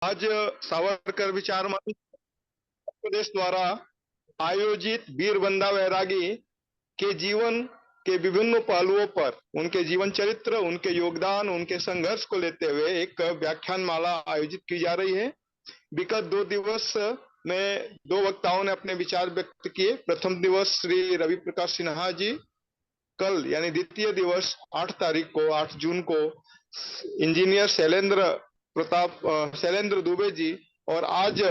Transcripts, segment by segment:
आज सावरकर विचार मंच प्रदेश द्वारा आयोजित वीर बंदा बैरागी के जीवन के विभिन्न पहलुओं पर, उनके जीवन चरित्र, उनके योगदान, उनके संघर्ष को लेते हुए एक व्याख्यान माला आयोजित की जा रही है। विगत 2 दिवस में 2 वक्ताओं ने अपने विचार व्यक्त किए। प्रथम दिवस श्री रवि प्रकाश सिन्हा जी, कल यानी द्वितीय दिवस 8 जून को इंजीनियर शैलेंद्र दुबे जी, और आज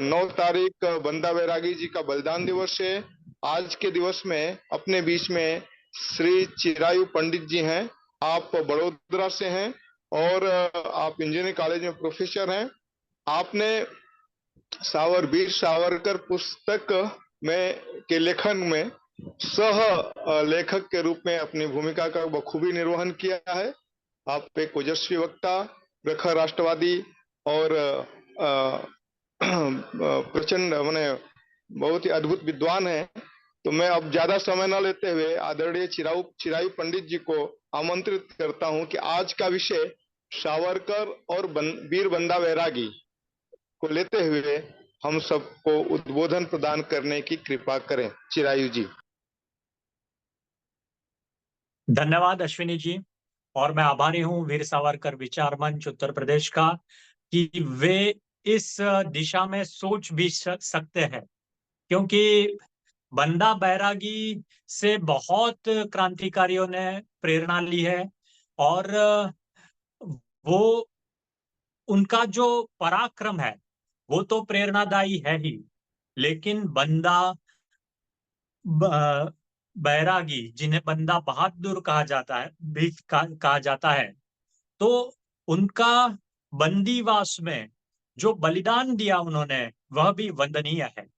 9 तारीख बंदा बैरागी जी का बलिदान दिवस है। आज के दिवस में अपने बीच में श्री चिरायु पंडित जी हैं। आप बड़ोदरा से हैं और आप इंजीनियरिंग कॉलेज में प्रोफेसर हैं। आपने वीर सावरकर पुस्तक में के लेखन में सह लेखक के रूप में अपनी भूमिका का बखूबी निर्वहन किया है। आप एक ओजस्वी वक्ता, प्रखर राष्ट्रवादी और प्रचंड माने बहुत ही अद्भुत विद्वान है। तो मैं अब ज्यादा समय न लेते हुए आदरणीय चिरायु पंडित जी को आमंत्रित करता हूं कि आज का विषय सावरकर और वीर बंदा बैरागी को लेते हुए हम सबको उद्बोधन प्रदान करने की कृपा करें। चिरायु जी। धन्यवाद अश्विनी जी। और मैं आभारी हूं वीर सावरकर विचार मंच उत्तर प्रदेश का कि वे इस दिशा में सोच भी सकते हैं, क्योंकि बंदा बैरागी से बहुत क्रांतिकारियों ने प्रेरणा ली है और वो उनका जो पराक्रम है वो तो प्रेरणादायी है ही, लेकिन बंदा बैरागी, जिन्हें बंदा बहादुर कहा जाता है भी कहा जाता है, तो उनका बंदीवास में जो बलिदान दिया उन्होंने वह भी वंदनीय है।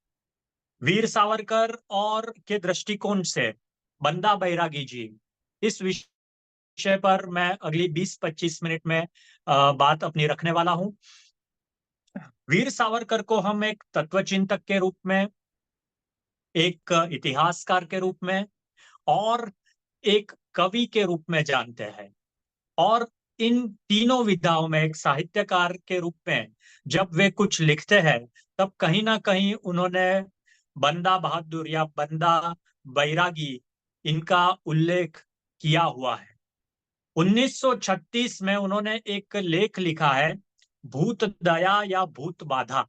वीर सावरकर और के दृष्टिकोण से बंदा बैरागी जी, इस विषय पर मैं अगली 20-25 मिनट में बात अपनी रखने वाला हूं। वीर सावरकर को हम एक तत्वचिंतक के रूप में, एक इतिहासकार के रूप में और एक कवि के रूप में जानते हैं। और इन तीनों विधाओं में एक साहित्यकार के रूप में जब वे कुछ लिखते हैं तब कहीं ना कहीं उन्होंने बंदा बहादुर या बंदा बैरागी, इनका उल्लेख किया हुआ है। 1936 में उन्होंने एक लेख लिखा है, भूत दया या भूत बाधा।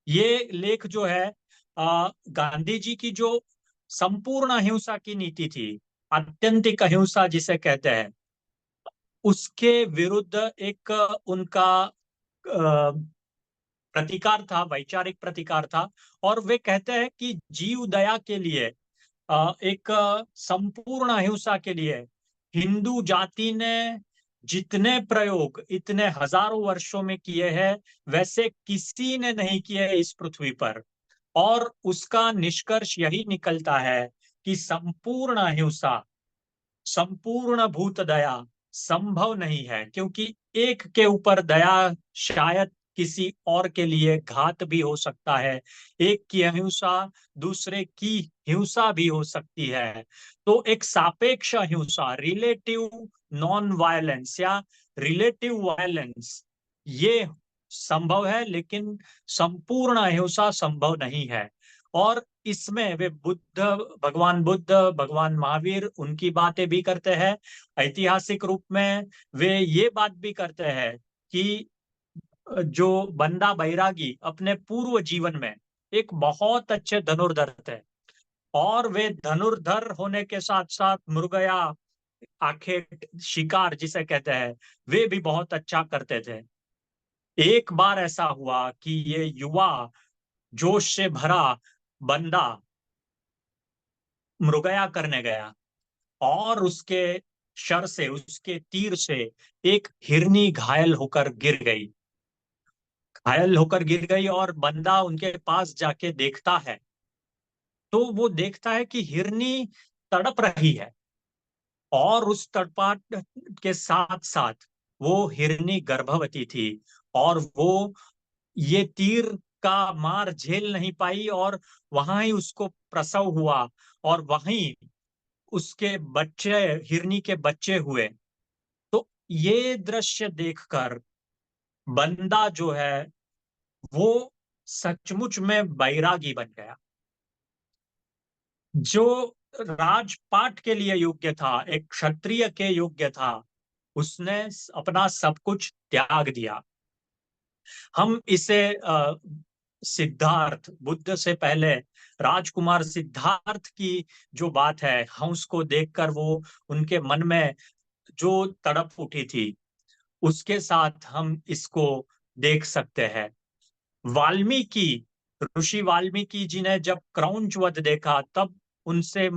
ये लेख जो है गांधी जी की जो संपूर्ण अहिंसा की नीति थी, आत्यंतिक अहिंसा जिसे कहते हैं, उसके विरुद्ध एक उनका प्रतिकार था, वैचारिक प्रतिकार था। और वे कहते हैं कि जीव दया के लिए, एक संपूर्ण अहिंसा के लिए हिंदू जाति ने जितने प्रयोग इतने हजारों वर्षों में किए हैं वैसे किसी ने नहीं किए इस पृथ्वी पर। और उसका निष्कर्ष यही निकलता है कि संपूर्ण अहिंसा, संपूर्ण भूत दया संभव नहीं है, क्योंकि एक के ऊपर दया शायद किसी और के लिए घात भी हो सकता है, एक की अहिंसा दूसरे की हिंसा भी हो सकती है। तो एक सापेक्ष अहिंसा, रिलेटिव नॉन वायलेंस या रिलेटिव वायलेंस, ये संभव है, लेकिन संपूर्ण अहिंसा संभव नहीं है। और इसमें वे भगवान बुद्ध, भगवान महावीर, उनकी बातें भी करते हैं। ऐतिहासिक रूप में वे ये बात भी करते हैं कि जो बंदा बैरागी अपने पूर्व जीवन में एक बहुत अच्छे धनुर्धर थे, और वे धनुर्धर होने के साथ साथ मृगया, आखेट, शिकार जिसे कहते हैं, वे भी बहुत अच्छा करते थे। एक बार ऐसा हुआ कि ये युवा जोश से भरा बंदा मृगया करने गया और उसके शर से, उसके तीर से एक हिरनी घायल होकर गिर गई। और बंदा उनके पास जाके देखता है तो वो देखता है कि हिरनी तड़प रही है, और उस तड़पाट के साथ साथ वो हिरनी गर्भवती थी, और वो ये तीर का मार झेल नहीं पाई और वहां ही उसको प्रसव हुआ, और वहीं उसके बच्चे, हिरनी के बच्चे हुए। तो ये दृश्य देखकर बंदा जो है वो सचमुच में बैरागी बन गया। जो राजपाट के लिए योग्य था, एक क्षत्रिय के योग्य था, उसने अपना सब कुछ त्याग दिया। हम इसे सिद्धार्थ, बुद्ध से पहले राजकुमार सिद्धार्थ की जो बात है, हंस को देखकर वो उनके मन में जो तड़प उठी थी, उसके साथ हम इसको देख सकते हैं। वाल्मीकि, ऋषि वाल्मीकि जी ने जब क्रौंच वध देखा, तब उनसे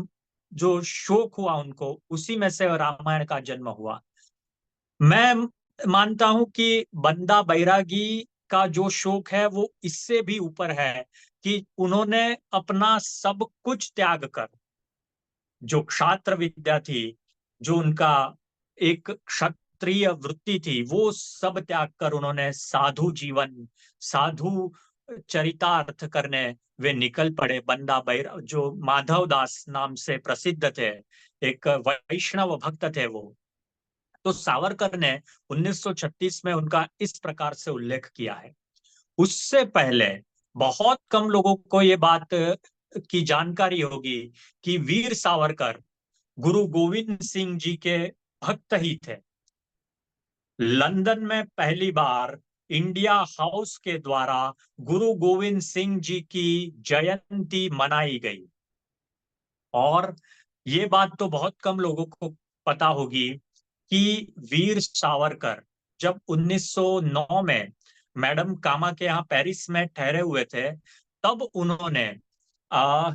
जो शोक हुआ उनको, उसी में से रामायण का जन्म हुआ। मैं मानता हूं कि बंदा बैरागी का जो शोक है वो इससे भी ऊपर है, कि उन्होंने अपना सब कुछ त्याग कर, जो क्षात्र विद्या थी, जो उनका एक क्षत्रिय वृत्ति थी, वो सब त्याग कर उन्होंने साधु जीवन, साधु चरितार्थ करने वे निकल पड़े। बंदा बैरा जो माधव दास नाम से प्रसिद्ध थे, एक वैष्णव भक्त थे वो। तो सावरकर ने 1936 में उनका इस प्रकार से उल्लेख किया है। उससे पहले बहुत कम लोगों को ये बात की जानकारी होगी कि वीर सावरकर गुरु गोविंद सिंह जी के भक्त ही थे। लंदन में पहली बार इंडिया हाउस के द्वारा गुरु गोविंद सिंह जी की जयंती मनाई गई। और ये बात तो बहुत कम लोगों को पता होगी कि वीर सावरकर जब 1909 में मैडम कामा के यहाँ पेरिस में ठहरे हुए थे, तब उन्होंने आ,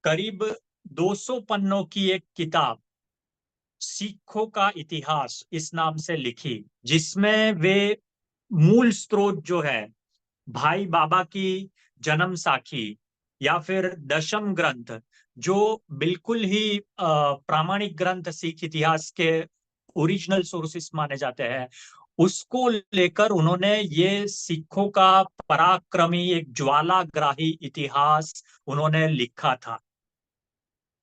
करीब 200 पन्नों की एक किताब, सिखों का इतिहास इस नाम से लिखी, जिसमें वे मूल स्रोत जो है भाई बाबा की जन्म साखी या फिर दशम ग्रंथ, जो बिल्कुल ही प्रामाणिक ग्रंथ सिख इतिहास के ओरिजिनल सोर्सेस माने जाते हैं, उसको लेकर उन्होंने ये सिखों का पराक्रमी एक ज्वालाग्राही इतिहास उन्होंने लिखा था।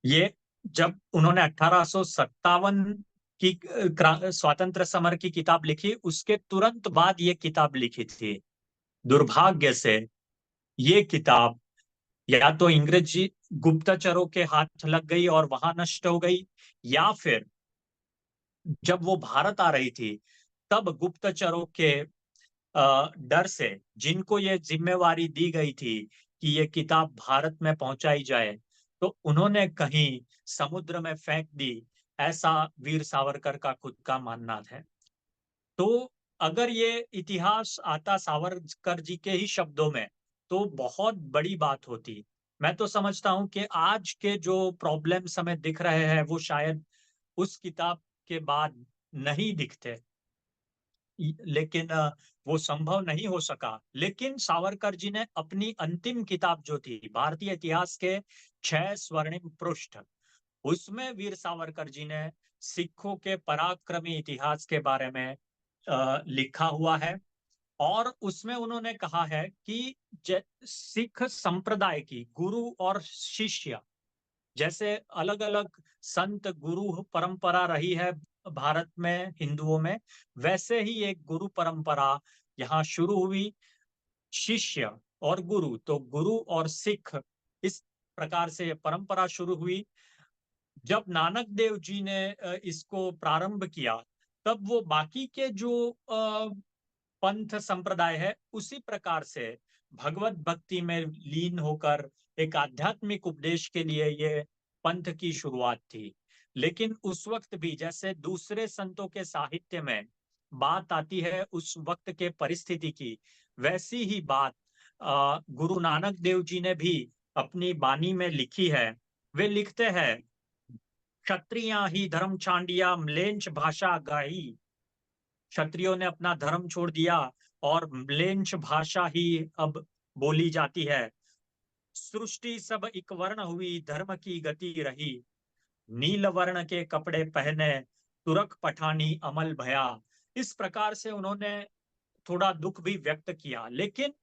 ये जब उन्होंने 1857 की स्वातंत्र समर की किताब लिखी, उसके तुरंत बाद ये किताब लिखी थी। दुर्भाग्य से ये किताब या तो अंग्रेजी गुप्तचरों के हाथ लग गई और वहां नष्ट हो गई, या फिर जब वो भारत आ रही थी तब गुप्तचरों के डर से, जिनको ये जिम्मेवारी दी गई थी कि ये किताब भारत में पहुंचाई जाए, तो उन्होंने कहीं समुद्र में फेंक दी, ऐसा वीर सावरकर का खुद का मानना है। तो अगर ये इतिहास आता सावरकर जी के ही शब्दों में, तो बहुत बड़ी बात होती। मैं तो समझता हूं कि आज के जो प्रॉब्लम्स हमें दिख रहे हैं वो शायद उस किताब के बाद नहीं दिखते, लेकिन वो संभव नहीं हो सका। लेकिन सावरकर जी ने अपनी अंतिम किताब जो थी भारतीय इतिहास के 6 स्वर्णिम पृष्ठ, उसमें वीर सावरकर जी ने सिखों के पराक्रमी इतिहास के बारे में लिखा हुआ है। और उसमें उन्होंने कहा है कि सिख संप्रदाय की गुरु और शिष्य, जैसे अलग अलग संत गुरु परंपरा रही है भारत में हिंदुओं में, वैसे ही एक गुरु परंपरा यहाँ शुरू हुई। शिष्य और गुरु, तो गुरु और सिख, इस प्रकार से परंपरा शुरू हुई। जब नानक देव जी ने इसको प्रारंभ किया, तब वो बाकी के जो पंथ संप्रदाय है उसी प्रकार से भगवत भक्ति में लीन होकर एक आध्यात्मिक उपदेश के लिए ये पंथ की शुरुआत थी। लेकिन उस वक्त भी जैसे दूसरे संतों के साहित्य में बात आती है उस वक्त के परिस्थिति की, वैसी ही बात गुरु नानक देव जी ने भी अपनी बानी में लिखी है। वे लिखते हैं, क्षत्रिया ही धर्म छांडिया म्लेंछ भाषा गाही। क्षत्रियों ने अपना धर्म छोड़ दिया और म्लेंछ भाषा ही अब बोली जाती है। सृष्टि सब एक वर्ण हुई, धर्म की गति रही। नील वर्ण के कपड़े पहने, तुरक पठानी अमल भया। इस प्रकार से उन्होंने थोड़ा दुख भी व्यक्त किया। लेकिन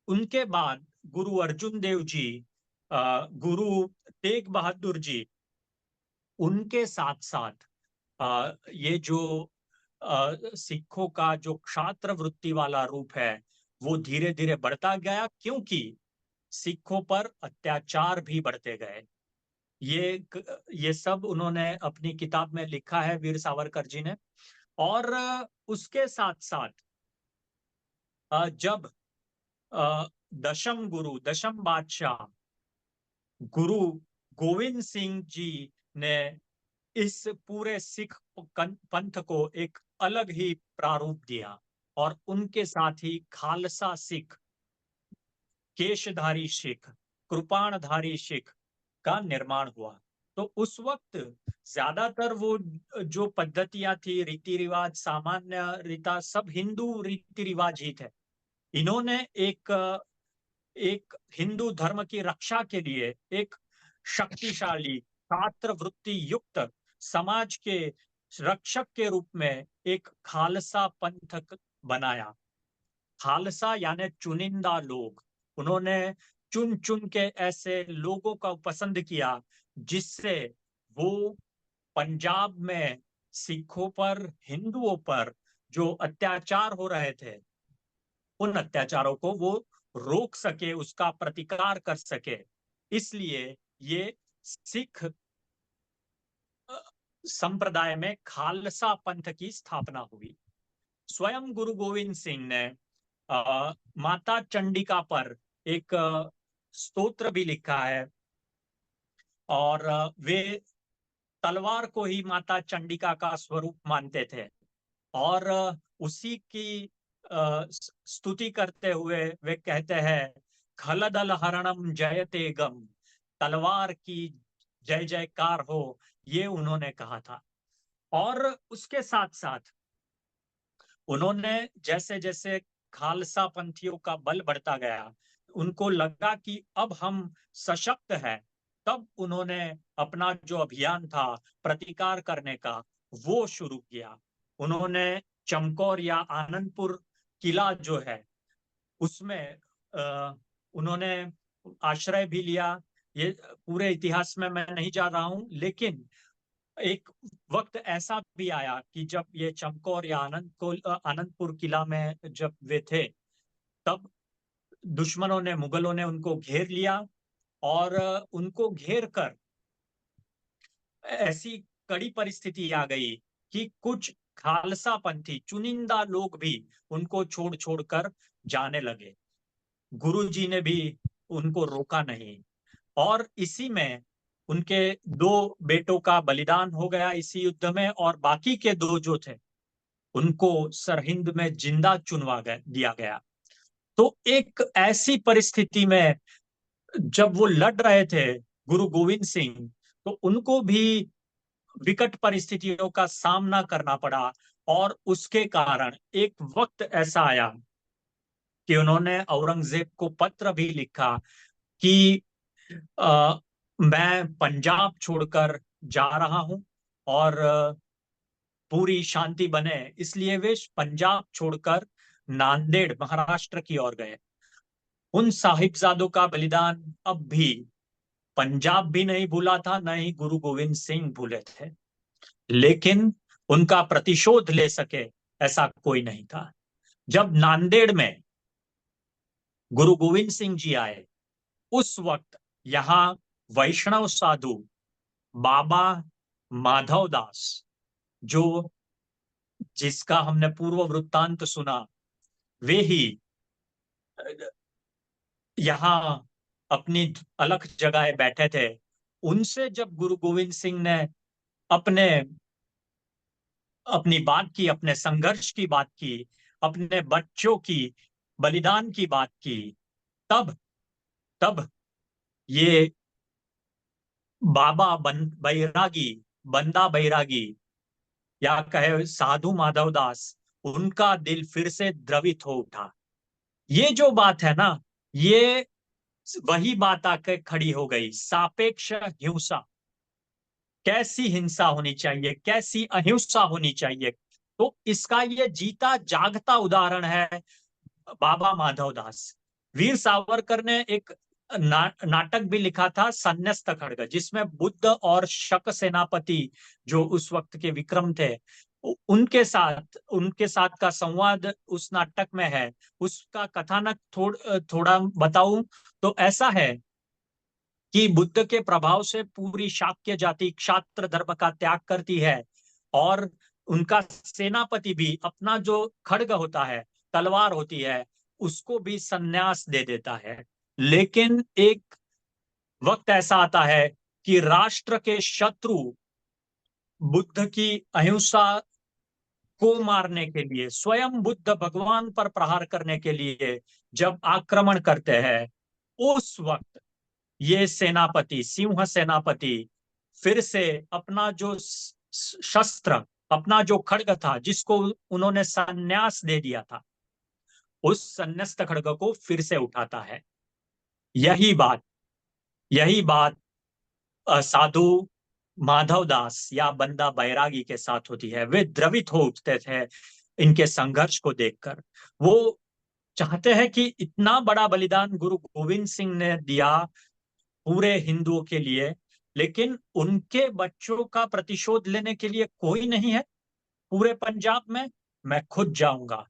उनके बाद गुरु अर्जुन देव जी, गुरु तेग बहादुर जी, उनके साथ साथ ये जो सिखों का जो क्षात्र वृत्ति वाला रूप है वो धीरे धीरे बढ़ता गया, क्योंकि सिखों पर अत्याचार भी बढ़ते गए। ये सब उन्होंने अपनी किताब में लिखा है, वीर सावरकर जी ने। और उसके साथ साथ जब दशम गुरु, दशम बादशाह गुरु गोविंद सिंह जी ने इस पूरे सिख पंथ को एक अलग ही प्रारूप दिया, और उनके साथ ही खालसा सिख, केशधारी सिख, कृपाणधारी सिख का निर्माण हुआ। तो उस वक्त ज्यादातर वो जो पद्धतियां थी, रीति रिवाज, सामान्य रीता, सब हिंदू रीति रिवाज ही थे। इन्होंने एक हिंदू धर्म की रक्षा के लिए एक शक्तिशाली छात्र वृत्ति युक्त समाज के रक्षक के रूप में एक खालसा पंथ बनाया। खालसा यानी चुनिंदा लोग। उन्होंने चुन चुन के ऐसे लोगों का पसंद किया जिससे वो पंजाब में सिखों पर, हिंदुओं पर जो अत्याचार हो रहे थे, उन अत्याचारों को वो रोक सके, उसका प्रतिकार कर सके। इसलिए ये सिख संप्रदाय में खालसा पंथ की स्थापना हुई। स्वयं गुरु गोविंद सिंह ने माता चंडिका पर एक स्तोत्र भी लिखा है, और वे तलवार को ही माता चंडिका का स्वरूप मानते थे, और उसी की स्तुति करते हुए वे कहते हैं, खलदल हरणम जयते गम, तलवार की जय जयकार हो, ये उन्होंने कहा था। और उसके साथ साथ उन्होंने जैसे जैसे खालसा पंथियों का बल बढ़ता गया, उनको लगा कि अब हम सशक्त हैं, तब उन्होंने अपना जो अभियान था प्रतिकार करने का वो शुरू किया। उन्होंने चमकौर या आनंदपुर किला जो है उसमें उन्होंने आश्रय भी लिया। ये पूरे इतिहास में मैं नहीं जा रहा हूं, लेकिन एक वक्त ऐसा भी आया कि जब ये चमकौर या आनंदपुर किला में जब वे थे, तब दुश्मनों ने, मुगलों ने उनको घेर लिया, और उनको घेर कर ऐसी कड़ी परिस्थिति आ गई कि कुछ खालसा पंथी चुनिंदा लोग भी उनको छोड़ छोड़ कर जाने लगे। गुरुजी ने भी उनको रोका नहीं, और इसी में उनके दो बेटों का बलिदान हो गया इसी युद्ध में, और बाकी के दो जो थे उनको सरहिंद में जिंदा चुनवा दिया गया। तो एक ऐसी परिस्थिति में जब वो लड़ रहे थे गुरु गोविंद सिंह, तो उनको भी विकट परिस्थितियों का सामना करना पड़ा, और उसके कारण एक वक्त ऐसा आया कि उन्होंने औरंगजेब को पत्र भी लिखा कि मैं पंजाब छोड़कर जा रहा हूं, और पूरी शांति बने, इसलिए वे पंजाब छोड़कर नांदेड़, महाराष्ट्र की ओर गए। उन साहिबजादों का बलिदान अब भी पंजाब भी नहीं भूला था, न ही गुरु गोविंद सिंह भूले थे, लेकिन उनका प्रतिशोध ले सके ऐसा कोई नहीं था। जब नांदेड़ में गुरु गोविंद सिंह जी आए, उस वक्त यहाँ वैष्णव साधु बाबा माधव दास, जो जिसका हमने पूर्व वृत्तांत सुना, वे ही यहाँ अपनी अलग जगह बैठे थे। उनसे जब गुरु गोविंद सिंह ने अपने अपनी बात की, अपने संघर्ष की बात की, अपने बच्चों की बलिदान की बात की, तब तब ये बाबा बैरागी, बंदा बैरागी, या कहे साधु माधव दास, उनका दिल फिर से द्रवित हो उठा। ये जो बात है ना, ये वही बात आकर खड़ी हो गई, सापेक्ष हिंसा। कैसी हिंसा होनी चाहिए, कैसी अहिंसा होनी चाहिए, तो इसका ये जीता जागता उदाहरण है बाबा माधव दास। वीर सावरकर ने एक नाटक भी लिखा था, संन्यस्त खड्ग, जिसमें बुद्ध और शक सेनापति जो उस वक्त के विक्रम थे, उनके साथ का संवाद उस नाटक में है। उसका कथानक थोड़ा बताऊं तो ऐसा है कि बुद्ध के प्रभाव से पूरी शाक्य जाति क्षात्र धर्म का त्याग करती है, और उनका सेनापति भी अपना जो खड्ग होता है, तलवार होती है, उसको भी संन्यास दे देता है। लेकिन एक वक्त ऐसा आता है कि राष्ट्र के शत्रु बुद्ध की अहिंसा को मारने के लिए, स्वयं बुद्ध भगवान पर प्रहार करने के लिए जब आक्रमण करते हैं, उस वक्त ये सेनापति, सिंह सेनापति, फिर से अपना जो शस्त्र, अपना जो खड्ग था जिसको उन्होंने संन्यास दे दिया था, उस संन्यास्त खड्ग को फिर से उठाता है। यही बात यही बात साधु माधव दास या बंदा बैरागी के साथ होती है। वे द्रवित हो उठते थे इनके संघर्ष को देखकर। वो चाहते हैं कि इतना बड़ा बलिदान गुरु गोविंद सिंह ने दिया पूरे हिंदुओं के लिए, लेकिन उनके बच्चों का प्रतिशोध लेने के लिए कोई नहीं है पूरे पंजाब में। मैं खुद जाऊंगा।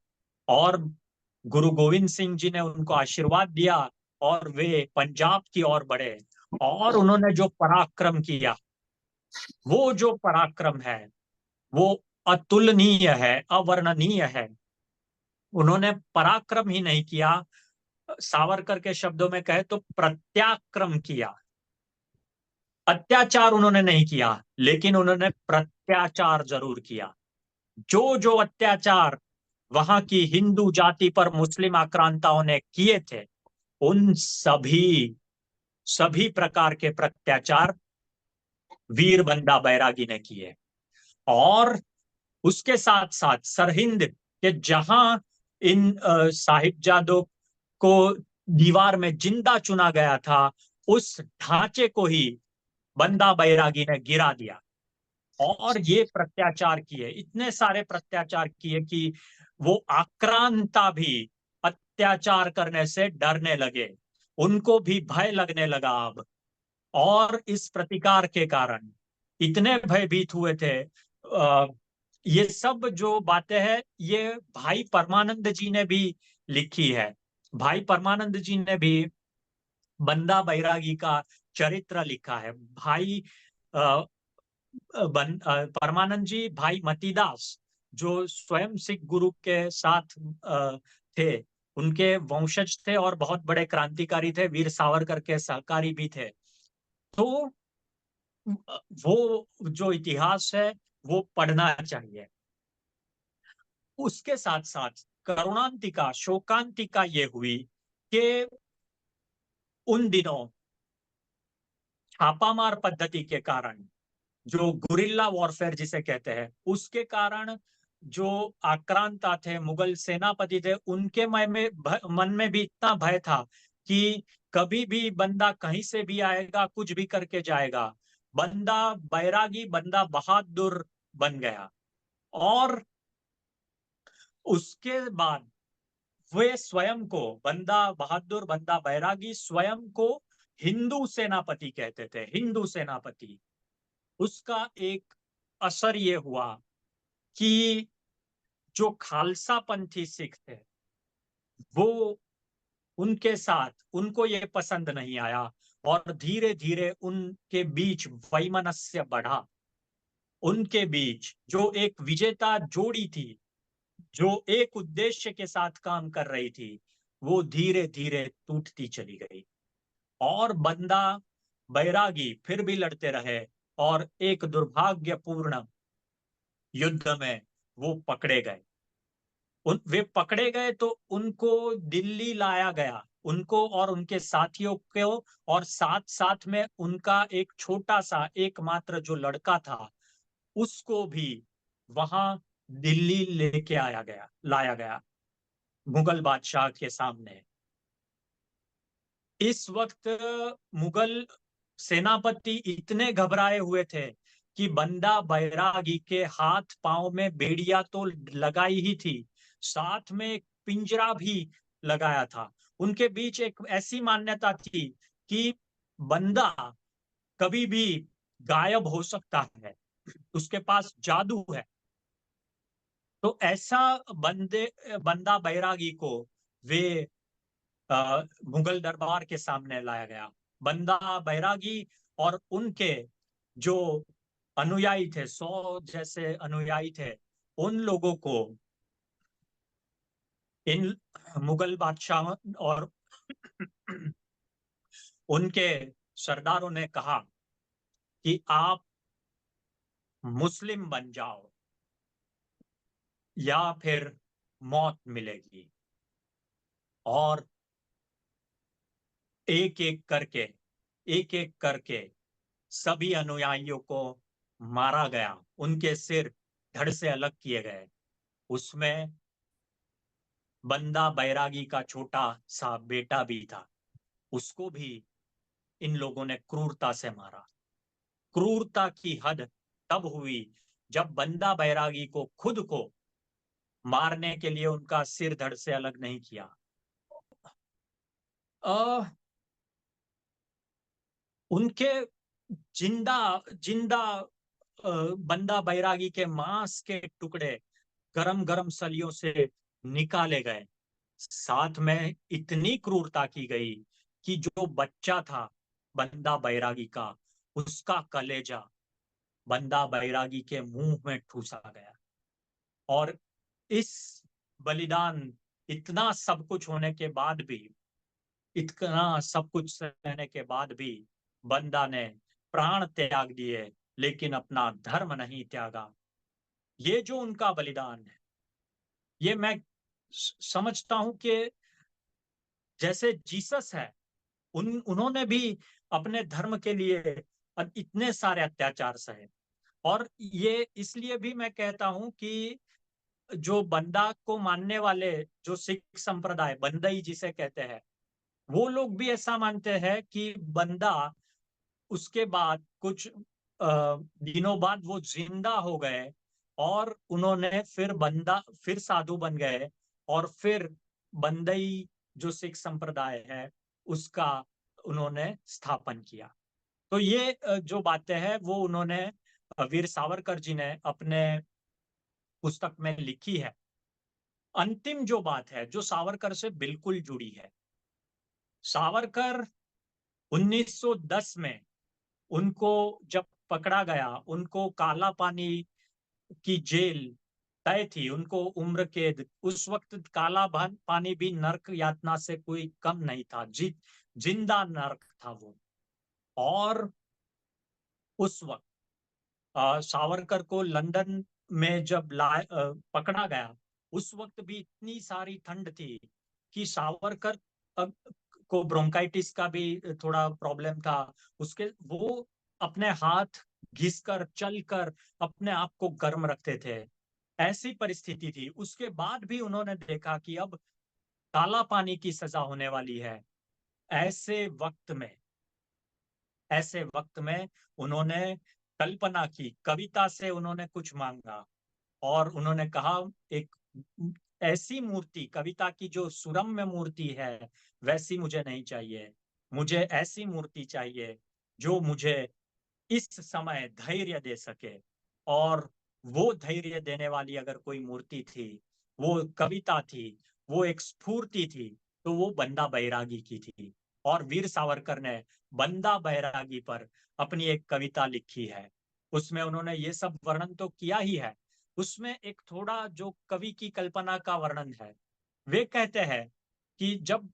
और गुरु गोविंद सिंह जी ने उनको आशीर्वाद दिया और वे पंजाब की ओर बढ़े। और उन्होंने जो पराक्रम किया, वो जो पराक्रम है वो अतुलनीय है, अवर्णनीय है। उन्होंने पराक्रम ही नहीं किया, सावरकर के शब्दों में कहे तो प्रत्याक्रम किया। अत्याचार उन्होंने नहीं किया, लेकिन उन्होंने प्रत्याचार जरूर किया। जो जो अत्याचार वहां की हिंदू जाति पर मुस्लिम आक्रांताओं ने किए थे, उन सभी प्रकार के प्रत्याचार वीर बंदा बैरागी ने किए। और उसके साथ साथ सरहिंद के जहां इन साहिबजादों को दीवार में जिंदा चुना गया था, उस ढांचे को ही बंदा बैरागी ने गिरा दिया। और ये प्रत्याचार किए, इतने सारे प्रत्याचार किए कि वो आक्रांता भी अत्याचार करने से डरने लगे, उनको भी भय लगने लगा अब। और इस प्रतिकार के कारण इतने भयभीत हुए थे। ये सब जो बातें हैं, ये भाई परमानंद जी ने भी लिखी है। भाई परमानंद जी ने भी बंदा बैरागी का चरित्र लिखा है। भाई परमानंद जी भाई मतीदास, जो स्वयं सिख गुरु के साथ थे, उनके वंशज थे और बहुत बड़े क्रांतिकारी थे, वीर सावरकर के सहकारी भी थे। तो वो जो इतिहास है वो पढ़ना चाहिए। उसके साथ साथ करुणांतिका शोकांतिका ये हुई कि उन दिनों छापामार पद्धति के कारण, जो गुरिल्ला वॉरफेयर जिसे कहते हैं, उसके कारण जो आक्रांता थे, मुगल सेनापति थे, उनके मन में भी इतना भय था कि कभी भी बंदा कहीं से भी आएगा, कुछ भी करके जाएगा। बंदा बैरागी बंदा बहादुर बन गया। और उसके बाद वे स्वयं को, बंदा बहादुर बंदा बैरागी स्वयं को हिंदू सेनापति कहते थे, हिंदू सेनापति। उसका एक असर ये हुआ कि जो खालसा पंथी सिख थे, वो उनके साथ, उनको ये पसंद नहीं आया और धीरे धीरे उनके बीच वैमनस्य बढ़ा। उनके बीच जो एक विजेता जोड़ी थी, जो एक उद्देश्य के साथ काम कर रही थी, वो धीरे धीरे टूटती चली गई। और बंदा बैरागी फिर भी लड़ते रहे और एक दुर्भाग्यपूर्ण युद्ध में वो पकड़े गए। वे पकड़े गए तो उनको दिल्ली लाया गया, उनको और उनके साथियों को, और साथ साथ में उनका एक छोटा सा एकमात्र जो लड़का था, उसको भी वहां दिल्ली लेके लाया गया मुगल बादशाह के सामने। इस वक्त मुगल सेनापति इतने घबराए हुए थे कि बंदा बैरागी के हाथ पांव में बेड़िया तो लगाई ही थी, साथ में एक पिंजरा भी लगाया था। उनके बीच एक ऐसी मान्यता थी कि बंदा कभी भी गायब हो सकता है, उसके पास जादू है। तो ऐसा बंदा बैरागी को वे मुगल दरबार के सामने लाया गया। बंदा बैरागी और उनके जो अनुयायी थे, 100 जैसे अनुयायी थे, उन लोगों को इन मुगल बादशाह और उनके सरदारों ने कहा कि आप मुस्लिम बन जाओ या फिर मौत मिलेगी। और एक एक करके सभी अनुयायियों को मारा गया, उनके सिर धड़ से अलग किए गए। उसमें बंदा बैरागी का छोटा सा बेटा भी था, उसको भी इन लोगों ने क्रूरता से मारा। क्रूरता की हद तब हुई जब बंदा बैरागी को खुद को मारने के लिए उनका सिर धड़ से अलग नहीं किया। उनके जिंदा जिंदा बंदा बैरागी के मांस के टुकड़े गरम गरम सलियों से निकाले गए। साथ में इतनी क्रूरता की गई कि जो बच्चा था बंदा बैरागी का, उसका कलेजा बंदा बैरागी के मुंह में ठूसा गया। और इस बलिदान, इतना सब कुछ होने के बाद भी, इतना सब कुछ सहने के बाद भी बंदा ने प्राण त्याग दिए, लेकिन अपना धर्म नहीं त्यागा। ये जो उनका बलिदान है, ये मैं समझता हूं कि जैसे जीसस है, उन्होंने भी अपने धर्म के लिए इतने सारे अत्याचार सहे। और ये इसलिए भी मैं कहता हूं कि जो बंदा को मानने वाले जो सिख संप्रदाय, बंदई जिसे कहते हैं, वो लोग भी ऐसा मानते हैं कि बंदा उसके बाद कुछ दिनों बाद वो जिंदा हो गए और उन्होंने फिर साधु बन गए और फिर बंदई जो सिख संप्रदाय है उसका उन्होंने स्थापन किया। तो ये जो बातें हैं वो उन्होंने वीर सावरकर जी ने अपने पुस्तक में लिखी है। अंतिम जो बात है जो सावरकर से बिल्कुल जुड़ी है, सावरकर 1910 में उनको जब पकड़ा गया, उनको काला पानी की जेल तय थी, उनको उम्र कैद। उस वक्त काला पानी भी नरक यातना से कोई कम नहीं था, जिंदा नरक था वो। और उस वक्त सावरकर को लंदन में जब पकड़ा गया, उस वक्त भी इतनी सारी ठंड थी कि सावरकर अ, को ब्रोंकाइटिस का भी थोड़ा प्रॉब्लम था। उसके वो अपने हाथ घिसकर चलकर अपने आप को गर्म रखते थे, ऐसी परिस्थिति थी। उसके बाद भी उन्होंने देखा कि अब काला पानी की सजा होने वाली है। ऐसे वक्त में ऐसे वक्त में उन्होंने कल्पना की, कविता से उन्होंने कुछ मांगा और उन्होंने कहा एक ऐसी मूर्ति, कविता की जो सुरम्य मूर्ति है वैसी मुझे नहीं चाहिए, मुझे ऐसी मूर्ति चाहिए जो मुझे इस समय धैर्य दे सके। और वो धैर्य देने वाली अगर कोई मूर्ति थी, वो कविता थी, वो एक स्फूर्ति थी, तो वो बंदा बैरागी की थी। और वीर सावरकर ने बंदा बैरागी पर अपनी एक कविता लिखी है। उसमें उन्होंने ये सब वर्णन तो किया ही है, उसमें एक थोड़ा जो कवि की कल्पना का वर्णन है। वे कहते हैं कि जब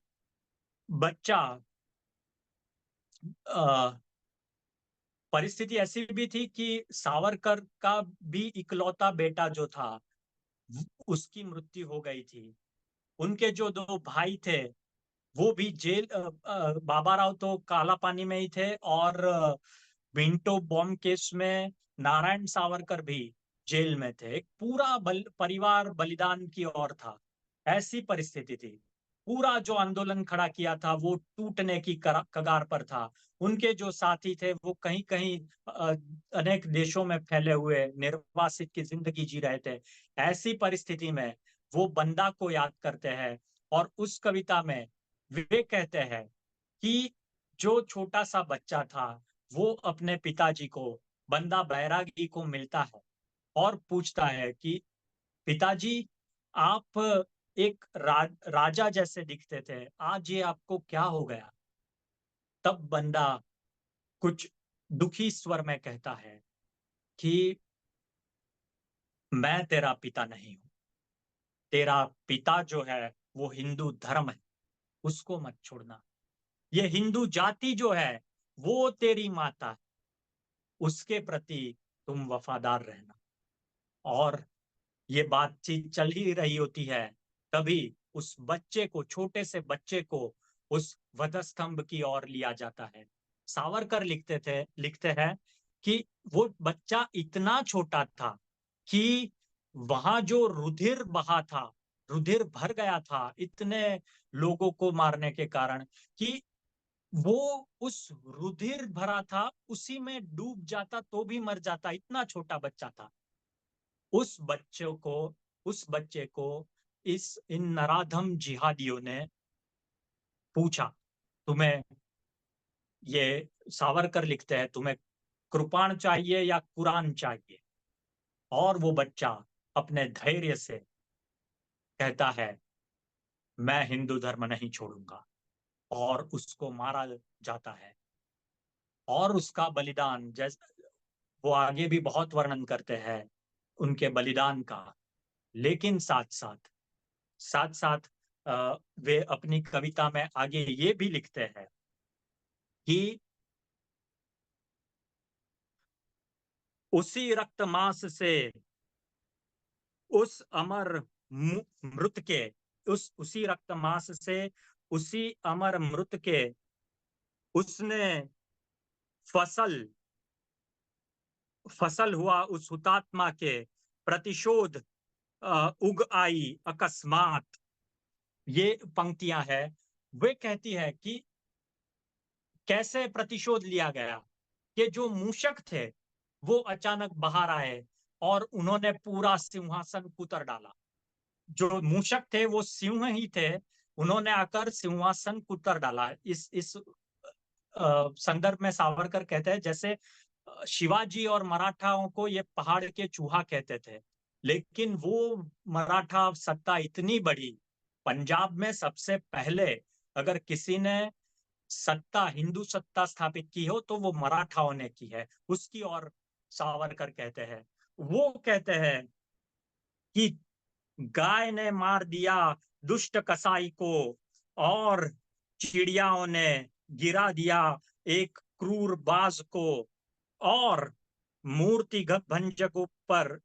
बच्चा परिस्थिति ऐसी भी थी कि सावरकर का भी इकलौता बेटा जो था उसकी मृत्यु हो गई थी। उनके जो दो भाई थे वो भी जेल, बाबा राव तो काला पानी में ही थे और मिंटो बॉम्ब केस में नारायण सावरकर भी जेल में थे। एक पूरा परिवार बलिदान की ओर था, ऐसी परिस्थिति थी। पूरा जो आंदोलन खड़ा किया था वो टूटने की कगार पर था। उनके जो साथी थे वो कहीं कहीं अनेक देशों में फैले हुए निर्वासित की जिंदगी जी रहे थे। ऐसी परिस्थिति में वो बंदा को याद करते हैं और उस कविता में वे कहते हैं कि जो छोटा सा बच्चा था वो अपने पिताजी को, बंदा बैरागी को मिलता है और पूछता है कि पिताजी, आप एक राजा जैसे दिखते थे, आज ये आपको क्या हो गया? तब बंदा कुछ दुखी स्वर में कहता है कि मैं तेरा पिता नहीं हूं, तेरा पिता जो है वो हिंदू धर्म है, उसको मत छोड़ना। ये हिंदू जाति जो है वो तेरी माता है, उसके प्रति तुम वफादार रहना। और ये बातचीत चल ही रही होती है, तभी उस बच्चे को, छोटे से बच्चे को उस वधस्तंभ की ओर लिया जाता है। सावरकर लिखते हैं कि वो बच्चा इतना छोटा था कि वहां जो रुधिर बहा था, रुधिर भर गया था इतने लोगों को मारने के कारण, कि वो उस रुधिर भरा था उसी में डूब जाता तो भी मर जाता, इतना छोटा बच्चा था। उस बच्चे को इन नराधम जिहादियों ने पूछा, तुम्हें, ये सावरकर लिखते हैं, तुम्हें कृपाण चाहिए या कुरान चाहिए? और वो बच्चा अपने धैर्य से कहता है, मैं हिंदू धर्म नहीं छोड़ूंगा, और उसको मारा जाता है। और उसका बलिदान, जैसे वो आगे भी बहुत वर्णन करते हैं उनके बलिदान का, लेकिन साथ साथ वे अपनी कविता में आगे ये भी लिखते हैं कि उसी रक्त मांस से उस अमर मृत के, उसी रक्त मांस से उसी अमर मृत के उसने फसल फसल हुआ, उस हुतात्मा के प्रतिशोध उग आई अकस्मात। ये पंक्तियां है, वे कहती है कि कैसे प्रतिशोध लिया गया, कि जो मूषक थे वो अचानक बाहर आए और उन्होंने पूरा सिंहासन कुतर डाला। जो मूषक थे वो सिंह ही थे, उन्होंने आकर सिंहासन कुतर डाला। इस संदर्भ में सावरकर कहते हैं जैसे शिवाजी और मराठाओं को ये पहाड़ के चूहा कहते थे, लेकिन वो मराठा सत्ता इतनी बड़ी, पंजाब में सबसे पहले अगर किसी ने सत्ता, हिंदू सत्ता स्थापित की हो तो वो मराठाओं ने की है, उसकी ओर सावरकर कहते हैं। वो कहते हैं कि गाय ने मार दिया दुष्ट कसाई को, और चिड़ियाओं ने गिरा दिया एक क्रूर बाज को, और मूर्ति भंजकों पर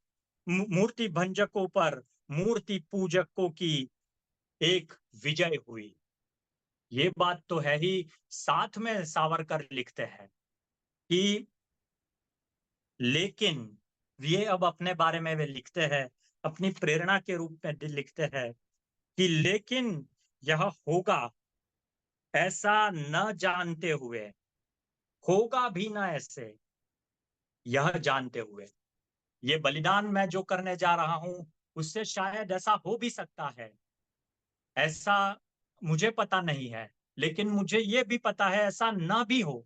मूर्ति भंजकों पर मूर्ति पूजकों की एक विजय हुई। ये बात तो है ही। साथ में सावरकर लिखते हैं कि लेकिन, ये अब अपने बारे में वे लिखते हैं, अपनी प्रेरणा के रूप में लिखते हैं कि लेकिन यह होगा ऐसा न जानते हुए, होगा भी ना ऐसे यह जानते हुए, ये बलिदान मैं जो करने जा रहा हूं उससे शायद ऐसा हो भी सकता है, ऐसा मुझे पता नहीं है, लेकिन मुझे ये भी पता है ऐसा ना भी हो।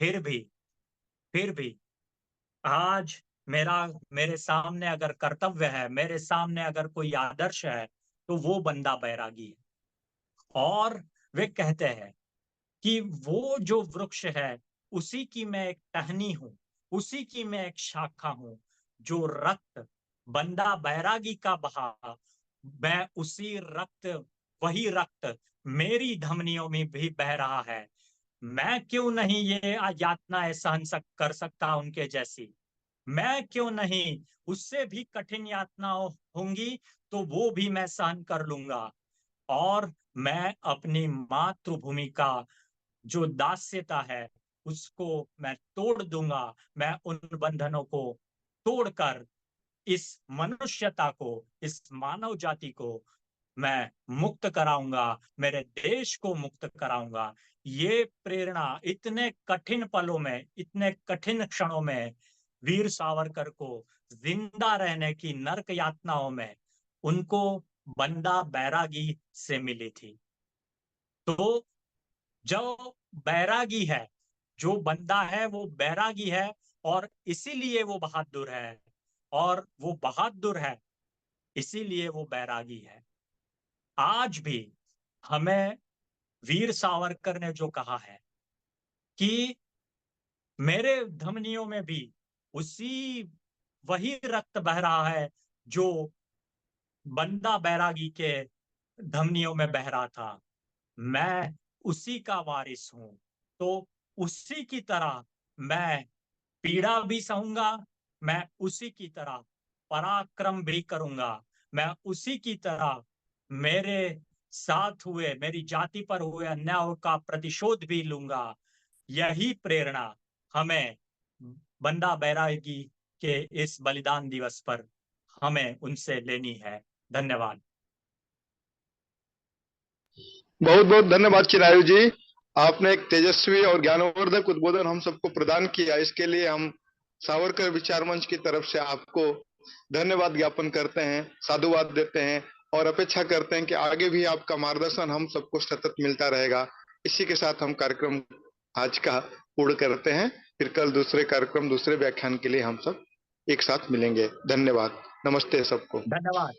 फिर भी फिर भी आज मेरे सामने अगर कर्तव्य है, मेरे सामने अगर कोई आदर्श है, तो वो बंदा बैरागी है। और वे कहते हैं कि वो जो वृक्ष है उसी की मैं एक टहनी हूं, उसी की मैं एक शाखा हूं, जो रक्त बंदा बैरागी का बहा, मैं उसी रक्त, वही रक्त मेरी धमनियों में भी बह रहा है। मैं क्यों नहीं ये यातनाएं सहन कर सकता उनके जैसी? मैं क्यों नहीं, उससे भी कठिन यातनाओं होंगी तो वो भी मैं सहन कर लूंगा। और मैं अपनी मातृभूमि का जो दास्यता है उसको मैं तोड़ दूंगा। मैं उन बंधनों को तोड़कर इस मनुष्यता को, इस मानव जाति को मैं मुक्त कराऊंगा, मेरे देश को मुक्त कराऊंगा। ये प्रेरणा इतने कठिन पलों में, इतने कठिन क्षणों में वीर सावरकर को जिंदा रहने की नरक यातनाओं में उनको बंदा बैरागी से मिली थी। तो जो बैरागी है, जो बंदा है वो बैरागी है, और इसीलिए वो बहादुर है। और वो बहादुर है इसीलिए वो बैरागी है। आज भी हमें वीर सावरकर ने जो कहा है कि मेरे धमनियों में भी उसी वही रक्त बह रहा है जो बंदा बैरागी के धमनियों में बह रहा था, मैं उसी का वारिस हूं। तो उसी की तरह मैं पीड़ा भी सहूंगा, मैं उसी की तरह पराक्रम भी करूंगा, मैं उसी की तरह मेरे साथ हुए, मेरी जाति पर हुए अन्याय का प्रतिशोध भी लूंगा। यही प्रेरणा हमें बंदा बैरागी के इस बलिदान दिवस पर हमें उनसे लेनी है। धन्यवाद। बहुत बहुत धन्यवाद चिरायु जी। आपने एक तेजस्वी और ज्ञानवर्धक उद्बोधन हम सबको प्रदान किया, इसके लिए हम सावरकर विचार मंच की तरफ से आपको धन्यवाद ज्ञापन करते हैं, साधुवाद देते हैं और अपेक्षा करते हैं कि आगे भी आपका मार्गदर्शन हम सबको सतत मिलता रहेगा। इसी के साथ हम कार्यक्रम आज का पूर्ण करते हैं। फिर कल दूसरे कार्यक्रम, दूसरे व्याख्यान के लिए हम सब एक साथ मिलेंगे। धन्यवाद। नमस्ते सबको। धन्यवाद।